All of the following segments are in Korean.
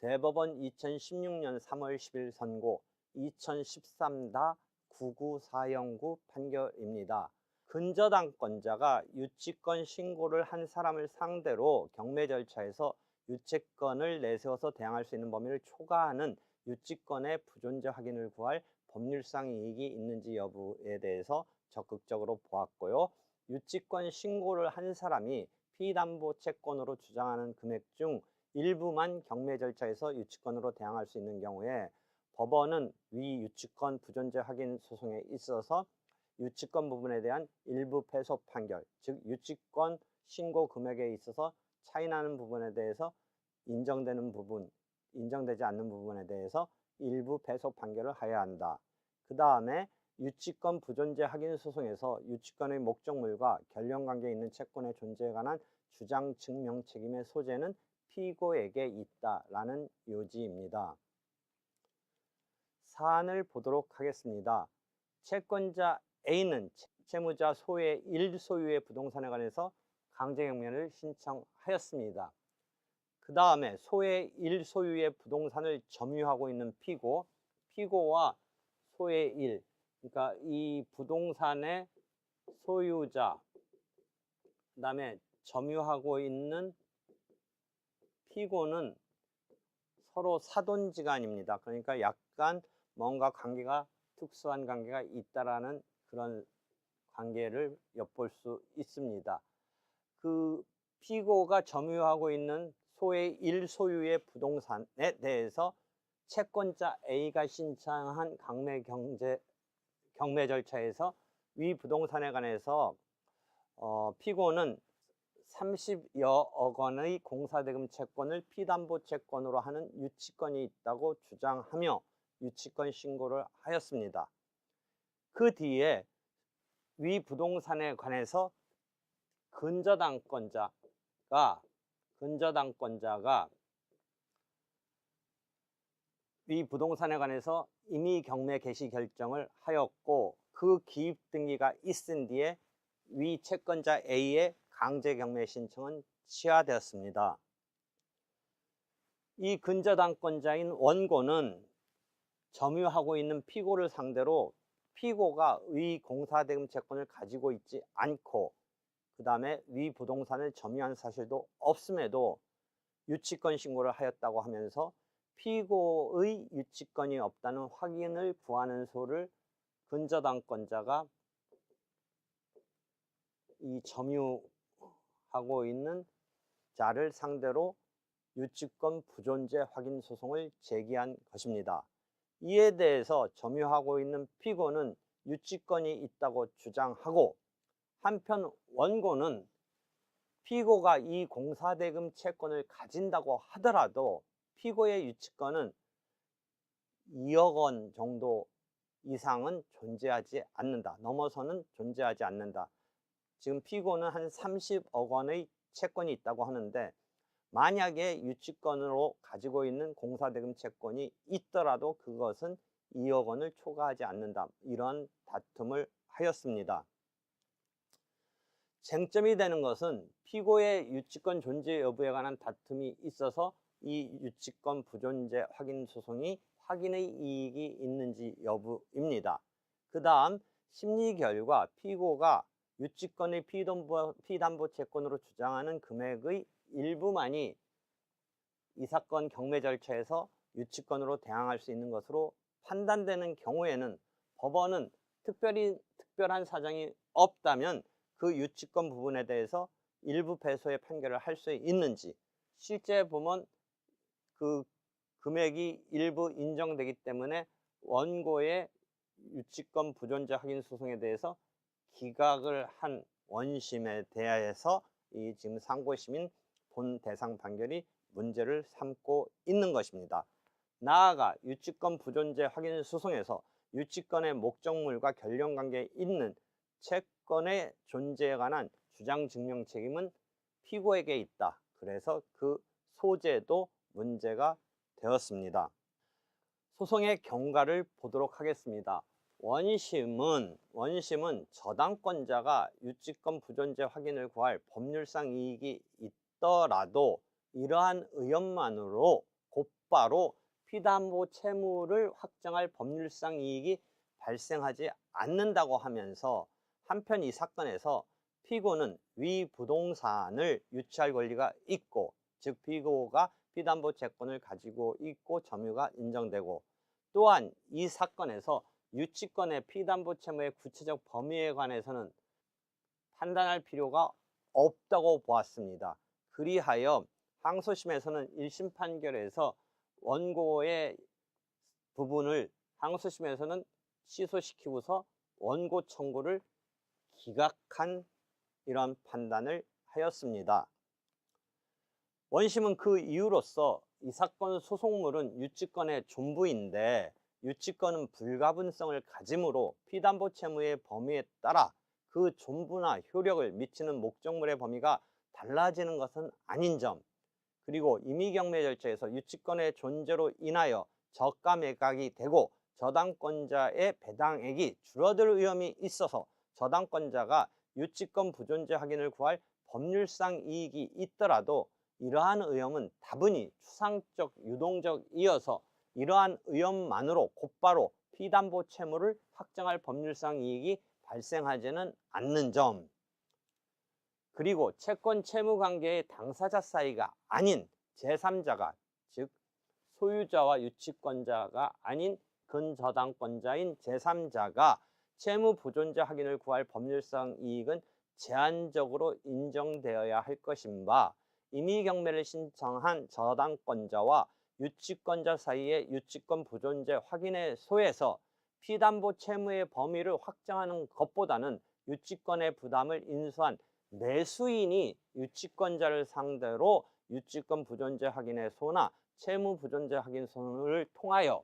대법원 2016년 3월 10일 선고 2013-99409 판결입니다. 근저당권자가 유치권 신고를 한 사람을 상대로 경매 절차에서 유채권을 내세워서 대항할 수 있는 범위를 초과하는 유치권의 부존재 확인을 구할 법률상 이익이 있는지 여부에 대해서 적극적으로 보았고요. 유치권 신고를 한 사람이 피담보 채권으로 주장하는 금액 중 일부만 경매 절차에서 유치권으로 대항할 수 있는 경우에 법원은 위 유치권 부존재 확인 소송에 있어서 유치권 부분에 대한 일부 패소 판결, 즉 유치권 신고 금액에 있어서 차이나는 부분에 대해서 인정되는 부분, 인정되지 않는 부분에 대해서 일부 패소 판결을 하여야 한다. 그 다음에 유치권 부존재 확인 소송에서 유치권의 목적물과 결연관계에 있는 채권의 존재에 관한 주장 증명 책임의 소재는 피고에게 있다라는 요지입니다. 사안을 보도록 하겠습니다. 채권자 A는 채무자 소의 1소유의 부동산에 관해서 강제경매를 신청하였습니다. 그 다음에 소의 1소유의 부동산을 점유하고 있는 피고와 소의 1, 그러니까 이 부동산의 소유자, 그 다음에 점유하고 있는 피고는 서로 사돈지간입니다. 그러니까 약간 뭔가 관계가 특수한 관계가 있다라는 그런 관계를 엿볼 수 있습니다. 그 피고가 점유하고 있는 소의 1소유의 부동산에 대해서 채권자 A가 신청한 경매 절차에서 위 부동산에 관해서 피고는 30여억 원의 공사대금 채권을 피담보 채권으로 하는 유치권이 있다고 주장하며 유치권 신고를 하였습니다. 그 뒤에 위 부동산에 관해서 근저당권자가 위 부동산에 관해서 임의 경매 개시 결정을 하였고 그 기입 등기가 있은 뒤에 위 채권자 A의 강제 경매 신청은 취하되었습니다. 이 근저당권자인 원고는 점유하고 있는 피고를 상대로 피고가 위 공사대금 채권을 가지고 있지 않고 그 다음에 위 부동산을 점유한 사실도 없음에도 유치권 신고를 하였다고 하면서 피고의 유치권이 없다는 확인을 구하는 소를 근저당권자가 이 점유하고 있는 자를 상대로 유치권 부존재 확인 소송을 제기한 것입니다. 이에 대해서 점유하고 있는 피고는 유치권이 있다고 주장하고 한편 원고는 피고가 이 공사대금 채권을 가진다고 하더라도 피고의 유치권은 2억 원 정도 이상은 존재하지 않는다. 넘어서는 존재하지 않는다. 지금 피고는 한 30억 원의 채권이 있다고 하는데 만약에 유치권으로 가지고 있는 공사대금 채권이 있더라도 그것은 2억 원을 초과하지 않는다. 이런 다툼을 하였습니다. 쟁점이 되는 것은 피고의 유치권 존재 여부에 관한 다툼이 있어서 이 유치권 부존재 확인 소송이 확인의 이익이 있는지 여부입니다. 그 다음 심리 결과 피고가 유치권의 피담보 채권으로 주장하는 금액의 일부만이 이 사건 경매 절차에서 유치권으로 대항할 수 있는 것으로 판단되는 경우에는 법원은 특별한 사정이 없다면 그 유치권 부분에 대해서 일부 패소의 판결을 할 수 있는지, 실제 보면 그 금액이 일부 인정되기 때문에 원고의 유치권 부존재 확인 소송에 대해서 기각을 한 원심에 대하여서 이 지금 상고심인 본 대상 판결이 문제를 삼고 있는 것입니다. 나아가 유치권 부존재 확인 소송에서 유치권의 목적물과 결연관계에 있는 채권의 존재에 관한 주장 증명 책임은 피고에게 있다. 그래서 그 소재도 문제가 되었습니다. 소송의 경과를 보도록 하겠습니다. 원심은 저당권자가 유치권 부존재 확인을 구할 법률상 이익이 있더라도 이러한 의혹만으로 곧바로 피담보 채무를 확정할 법률상 이익이 발생하지 않는다고 하면서, 한편 이 사건에서 피고는 위 부동산을 유치할 권리가 있고, 즉 피고가 피담보 채권을 가지고 있고 점유가 인정되고, 또한 이 사건에서 유치권의 피담보 채무의 구체적 범위에 관해서는 판단할 필요가 없다고 보았습니다. 그리하여 항소심에서는 1심 판결에서 원고의 부분을 항소심에서는 취소시키고서 원고 청구를 기각한 이런 판단을 하였습니다. 원심은 그 이유로서 이 사건 소송물은 유치권의 존부인데 유치권은 불가분성을 가지므로 피담보 채무의 범위에 따라 그 존부나 효력을 미치는 목적물의 범위가 달라지는 것은 아닌 점, 그리고 임의경매 절차에서 유치권의 존재로 인하여 저가 매각이 되고 저당권자의 배당액이 줄어들 위험이 있어서 저당권자가 유치권 부존재 확인을 구할 법률상 이익이 있더라도 이러한 의혹은 다분히 추상적 유동적이어서 이러한 의혹만으로 곧바로 피담보 채무를 확정할 법률상 이익이 발생하지는 않는 점, 그리고 채권 채무 관계의 당사자 사이가 아닌 제3자가, 즉 소유자와 유치권자가 아닌 근저당권자인 제3자가 채무 부존재 확인을 구할 법률상 이익은 제한적으로 인정되어야 할 것인 바, 임의경매를 신청한 저당권자와 유치권자 사이의 유치권 부존재 확인의 소에서 피담보 채무의 범위를 확정하는 것보다는 유치권의 부담을 인수한 매수인이 유치권자를 상대로 유치권 부존재 확인의 소나 채무 부존재 확인 소를 통하여,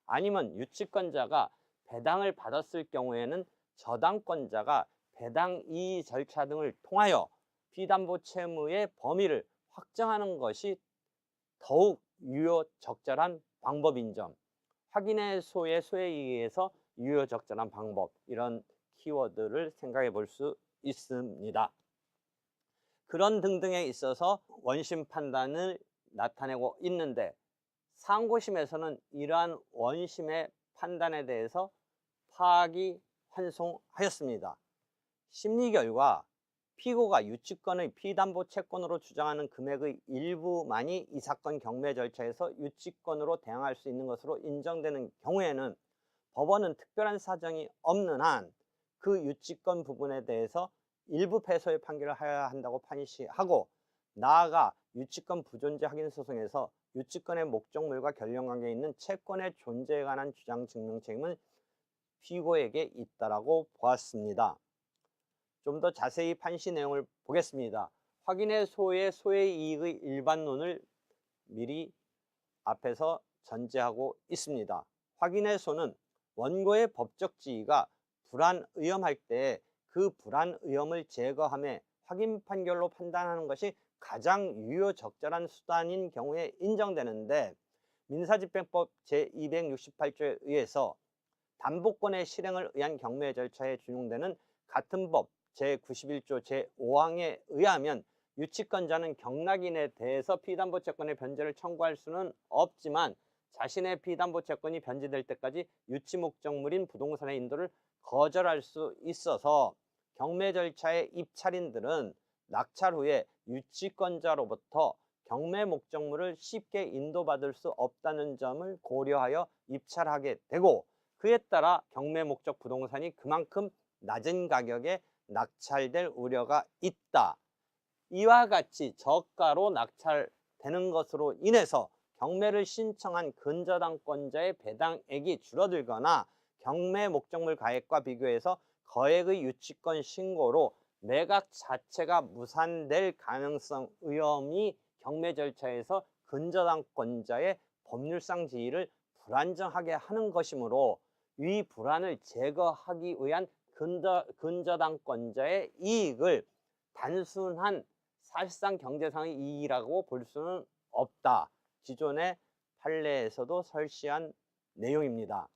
아니면 유치권자가 배당을 받았을 경우에는 저당권자가 배당 이의 절차 등을 통하여 피담보 채무의 범위를 확정하는 것이 더욱 유효적절한 방법인 점, 확인의 소의 소에 의해서 유효적절한 방법, 이런 키워드를 생각해 볼 수 있습니다. 그런 등등에 있어서 원심 판단을 나타내고 있는데, 상고심에서는 이러한 원심의 판단에 대해서 파기환송하였습니다. 심리 결과 피고가 유치권의 피담보 채권으로 주장하는 금액의 일부만이 이 사건 경매 절차에서 유치권으로 대항할 수 있는 것으로 인정되는 경우에는 법원은 특별한 사정이 없는 한 그 유치권 부분에 대해서 일부 패소의 판결을 해야 한다고 판시하고, 나아가 유치권 부존재 확인 소송에서 유치권의 목적물과 결연관계에 있는 채권의 존재에 관한 주장 증명 책임은 피고에게 있다라고 보았습니다. 좀 더 자세히 판시 내용을 보겠습니다. 확인의 소의 소의 이익의 일반론을 미리 앞에서 전제하고 있습니다. 확인의 소는 원고의 법적 지위가 불안의엄할 때 그 불안의엄을 제거하며 확인 판결로 판단하는 것이 가장 유효적절한 수단인 경우에 인정되는데, 민사집행법 제268조에 의해서 담보권의 실행을 의한 경매 절차에 준용되는 같은 법 제91조 제5항에 의하면 유치권자는 경락인에 대해서 피담보 채권의 변제를 청구할 수는 없지만 자신의 피담보 채권이 변제될 때까지 유치 목적물인 부동산의 인도를 거절할 수 있어서 경매 절차의 입찰인들은 낙찰 후에 유치권자로부터 경매 목적물을 쉽게 인도받을 수 없다는 점을 고려하여 입찰하게 되고, 그에 따라 경매 목적 부동산이 그만큼 낮은 가격에 낙찰될 우려가 있다. 이와 같이 저가로 낙찰되는 것으로 인해서 경매를 신청한 근저당권자의 배당액이 줄어들거나 경매 목적물 가액과 비교해서 거액의 유치권 신고로 매각 자체가 무산될 가능성 위험이 경매 절차에서 근저당권자의 법률상 지위를 불안정하게 하는 것이므로 이 불안을 제거하기 위한 근저당권자의 이익을 단순한 사실상 경제상의 이익이라고 볼 수는 없다. 기존의 판례에서도 설시한 내용입니다.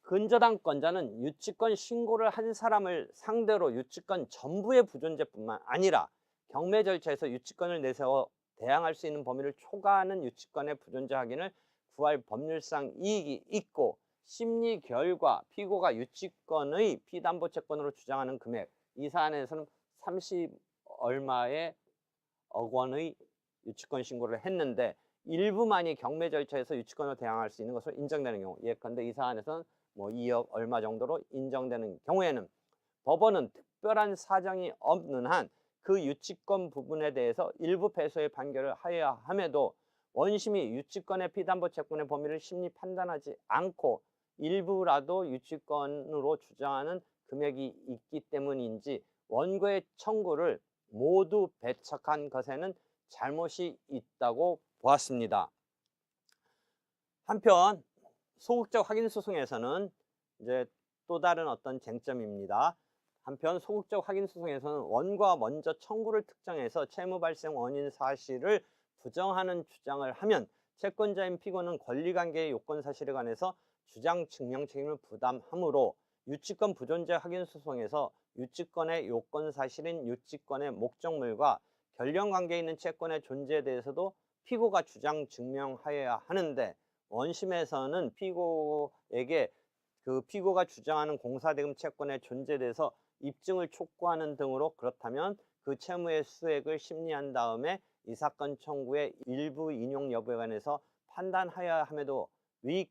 근저당권자는 유치권 신고를 한 사람을 상대로 유치권 전부의 부존재뿐만 아니라 경매 절차에서 유치권을 내세워 대항할 수 있는 범위를 초과하는 유치권의 부존재 확인을 구할 법률상 이익이 있고, 심리 결과 피고가 유치권의 피담보 채권으로 주장하는 금액, 이 사안에서는 30 얼마의 억 원의 유치권 신고를 했는데 일부만이 경매 절차에서 유치권으로 대항할 수 있는 것으로 인정되는 경우, 예컨대 이 사안에서는 뭐 2억 얼마 정도로 인정되는 경우에는 법원은 특별한 사정이 없는 한 그 유치권 부분에 대해서 일부 패소의 판결을 하여야 함에도 원심이 유치권의 피담보 채권의 범위를 심리 판단하지 않고 일부라도 유치권으로 주장하는 금액이 있기 때문인지 원고의 청구를 모두 배척한 것에는 잘못이 있다고 보았습니다. 한편 소극적 확인 소송에서는 이제 또 다른 어떤 쟁점입니다. 한편 소극적 확인 소송에서는 원고가 먼저 청구를 특정해서 채무 발생 원인 사실을 부정하는 주장을 하면 채권자인 피고는 권리관계의 요건 사실에 관해서 주장 증명 책임을 부담하므로 유치권 부존재 확인 소송에서 유치권의 요건 사실인 유치권의 목적물과 결령 관계에 있는 채권의 존재에 대해서도 피고가 주장 증명하여야 하는데, 원심에서는 피고에게 그 피고가 주장하는 공사대금 채권의 존재에 대해서 입증을 촉구하는 등으로, 그렇다면 그 채무의 수액을 심리한 다음에 이 사건 청구의 일부 인용 여부에 관해서 판단하여야 함에도 위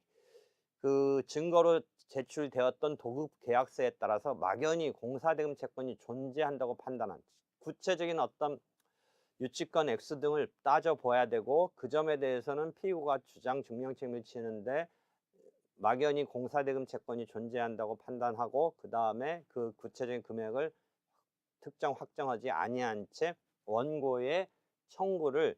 그 증거로 제출되었던 도급 계약서에 따라서 막연히 공사대금 채권이 존재한다고 판단한 구체적인 어떤 유치권 액수 등을 따져봐야 되고, 그 점에 대해서는 피고가 주장 증명 책임을 지는데 막연히 공사대금 채권이 존재한다고 판단하고, 그 다음에 그 구체적인 금액을 특정 확정하지 아니한 채 원고의 청구를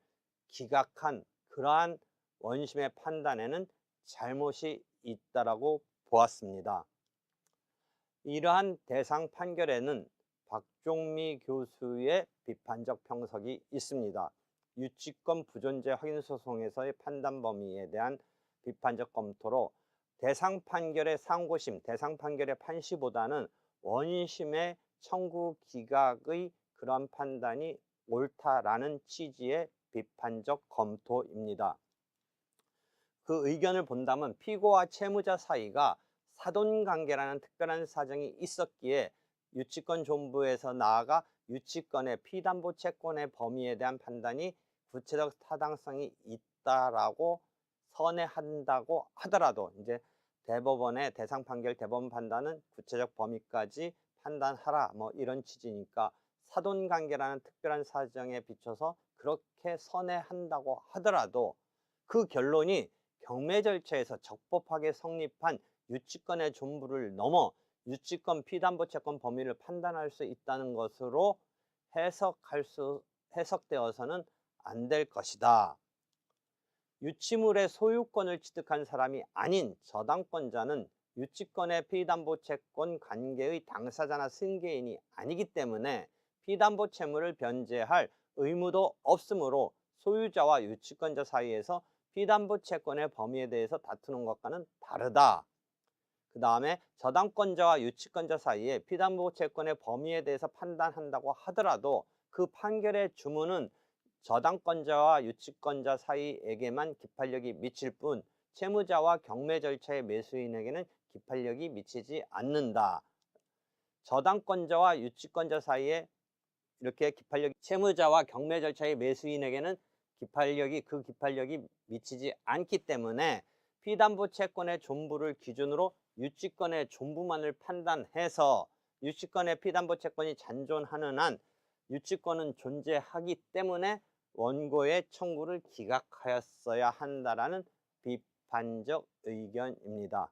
기각한 그러한 원심의 판단에는 잘못이 있다라고 보았습니다. 이러한 대상 판결에는 박종미 교수의 비판적 평석이 있습니다. 유치권 부존재 확인 소송에서의 판단 범위에 대한 비판적 검토로 대상 판결의 상고심, 대상 판결의 판시보다는 원심의 청구 기각의 그런 판단이 옳다라는 취지의 비판적 검토입니다. 그 의견을 본다면 피고와 채무자 사이가 사돈관계라는 특별한 사정이 있었기에 유치권 존부에서 나아가 유치권의 피담보 채권의 범위에 대한 판단이 구체적 타당성이 있다라고 선회한다고 하더라도, 이제 대법원의 대상 판결 대법원 판단은 구체적 범위까지 판단하라 뭐 이런 취지니까, 사돈관계라는 특별한 사정에 비춰서 그렇게 선회한다고 하더라도 그 결론이 경매 절차에서 적법하게 성립한 유치권의 존부를 넘어 유치권 피담보 채권 범위를 판단할 수 있다는 것으로 해석되어서는 안 될 것이다. 유치물의 소유권을 취득한 사람이 아닌 저당권자는 유치권의 피담보 채권 관계의 당사자나 승계인이 아니기 때문에 피담보 채무를 변제할 의무도 없으므로 소유자와 유치권자 사이에서 피담보 채권의 범위에 대해서 다투는 것과는 다르다. 그 다음에 저당권자와 유치권자 사이에 피담보 채권의 범위에 대해서 판단한다고 하더라도 그 판결의 주문은 저당권자와 유치권자 사이에게만 기판력이 미칠 뿐 채무자와 경매 절차의 매수인에게는 기판력이 미치지 않는다. 저당권자와 유치권자 사이에 이렇게 기판력이, 채무자와 경매 절차의 매수인에게는 그 기판력이 미치지 않기 때문에 피담보 채권의 존부를 기준으로 유치권의 존부만을 판단해서 유치권의 피담보 채권이 잔존하는 한 유치권은 존재하기 때문에 원고의 청구를 기각하였어야 한다라는 비판적 의견입니다.